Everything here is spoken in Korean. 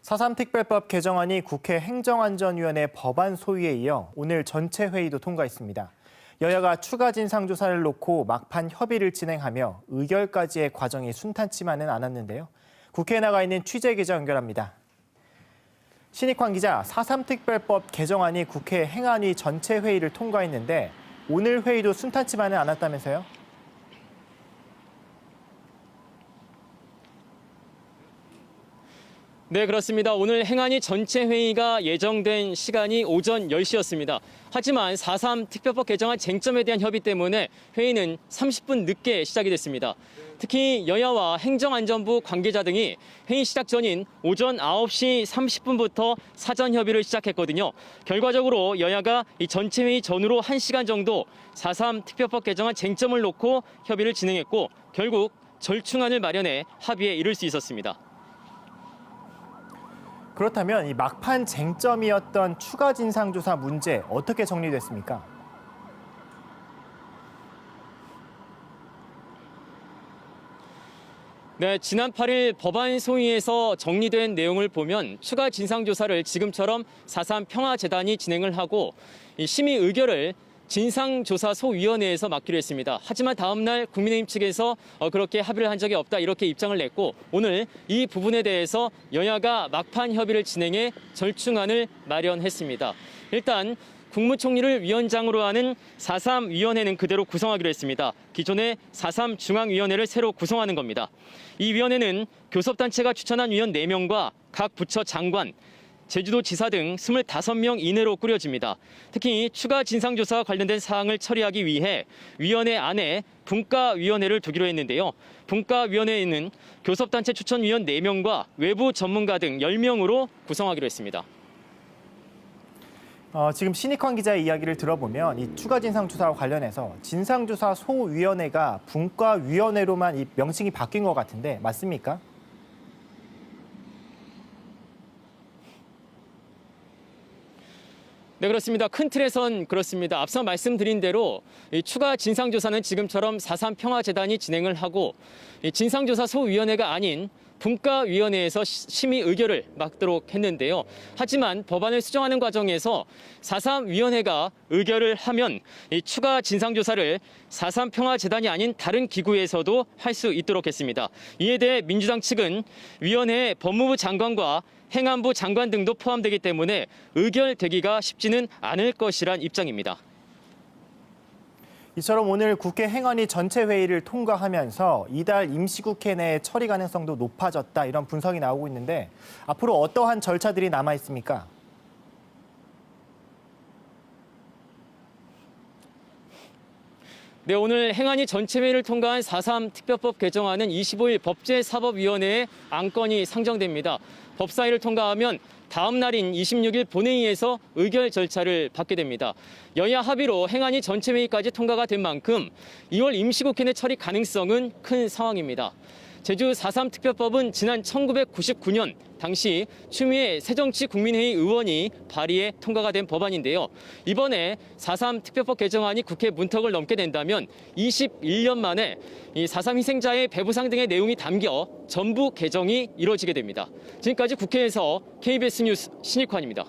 4.3 특별법 개정안이 국회 행정안전위원회 법안 소위에 이어 오늘 전체 회의도 통과했습니다. 여야가 추가 진상조사를 놓고 막판 협의를 진행하며 의결까지의 과정이 순탄치만은 않았는데요. 국회에 나가 있는 취재기자 연결합니다. 신익환 기자, 4.3 특별법 개정안이 국회 행안위 전체 회의를 통과했는데 오늘 회의도 순탄치만은 않았다면서요? 네, 그렇습니다. 오늘 행안위 전체 회의가 예정된 시간이 오전 10시였습니다. 하지만 4.3 특별법 개정안 쟁점에 대한 협의 때문에 회의는 30분 늦게 시작이 됐습니다. 특히 여야와 행정안전부 관계자 등이 회의 시작 전인 오전 9시 30분부터 사전 협의를 시작했거든요. 결과적으로 여야가 이 전체 회의 전후로 1시간 정도 4.3 특별법 개정안 쟁점을 놓고 협의를 진행했고 결국 절충안을 마련해 합의에 이를 수 있었습니다. 그렇다면 이 막판 쟁점이었던 추가 진상조사 문제 어떻게 정리됐습니까? 네, 지난 8일 법안 소위에서 정리된 내용을 보면 추가 진상조사를 지금처럼 4.3 평화재단이 진행을 하고 이 심의 의결을 진상조사소위원회에서 맡기로 했습니다. 하지만 다음 날 국민의힘 측에서 그렇게 합의를 한 적이 없다 이렇게 입장을 냈고 오늘 이 부분에 대해서 여야가 막판 협의를 진행해 절충안을 마련했습니다. 일단 국무총리를 위원장으로 하는 4.3 위원회는 그대로 구성하기로 했습니다. 기존의 4.3 중앙위원회를 새로 구성하는 겁니다. 이 위원회는 교섭단체가 추천한 위원 4명과 각 부처 장관, 제주도지사 등 25명 이내로 꾸려집니다. 특히 추가 진상조사와 관련된 사항을 처리하기 위해 위원회 안에 분과위원회를 두기로 했는데요. 분과위원회에는 교섭단체 추천위원 4명과 외부 전문가 등 10명으로 구성하기로 했습니다. 지금 신익환 기자의 이야기를 들어보면 이 추가 진상조사와 관련해서 진상조사 소위원회가 분과위원회로만 이 명칭이 바뀐 것 같은데 맞습니까? 네, 그렇습니다. 큰 틀에선 그렇습니다. 앞서 말씀드린 대로 이 추가 진상조사는 지금처럼 4.3 평화재단이 진행을 하고 이 진상조사소위원회가 아닌 분과위원회에서 심의 의결을 맡도록 했는데요. 하지만 법안을 수정하는 과정에서 4.3 위원회가 의결을 하면 이 추가 진상조사를 4.3 평화재단이 아닌 다른 기구에서도 할 수 있도록 했습니다. 이에 대해 민주당 측은 위원회에 법무부 장관과 행안부 장관 등도 포함되기 때문에 의결되기가 쉽지는 않을 것이란 입장입니다. 이처럼 오늘 국회 행안위 전체 회의를 통과하면서 이달 임시국회 내 처리 가능성도 높아졌다 이런 분석이 나오고 있는데 앞으로 어떠한 절차들이 남아 있습니까? 네, 오늘 행안위 전체 회의를 통과한 4.3 특별법 개정안은 25일 법제사법위원회에 안건이 상정됩니다. 법사위를 통과하면 다음 날인 26일 본회의에서 의결 절차를 받게 됩니다. 여야 합의로 행안위 전체 회의까지 통과가 된 만큼 2월 임시국회 내 처리 가능성은 큰 상황입니다. 제주 4.3 특별법은 지난 1999년 당시 추미애 새정치국민회의 의원이 발의해 통과가 된 법안인데요. 이번에 4.3 특별법 개정안이 국회 문턱을 넘게 된다면 21년 만에 이 4.3 희생자의 배부상 등의 내용이 담겨 전부 개정이 이뤄지게 됩니다. 지금까지 국회에서 KBS 뉴스 신익환입니다.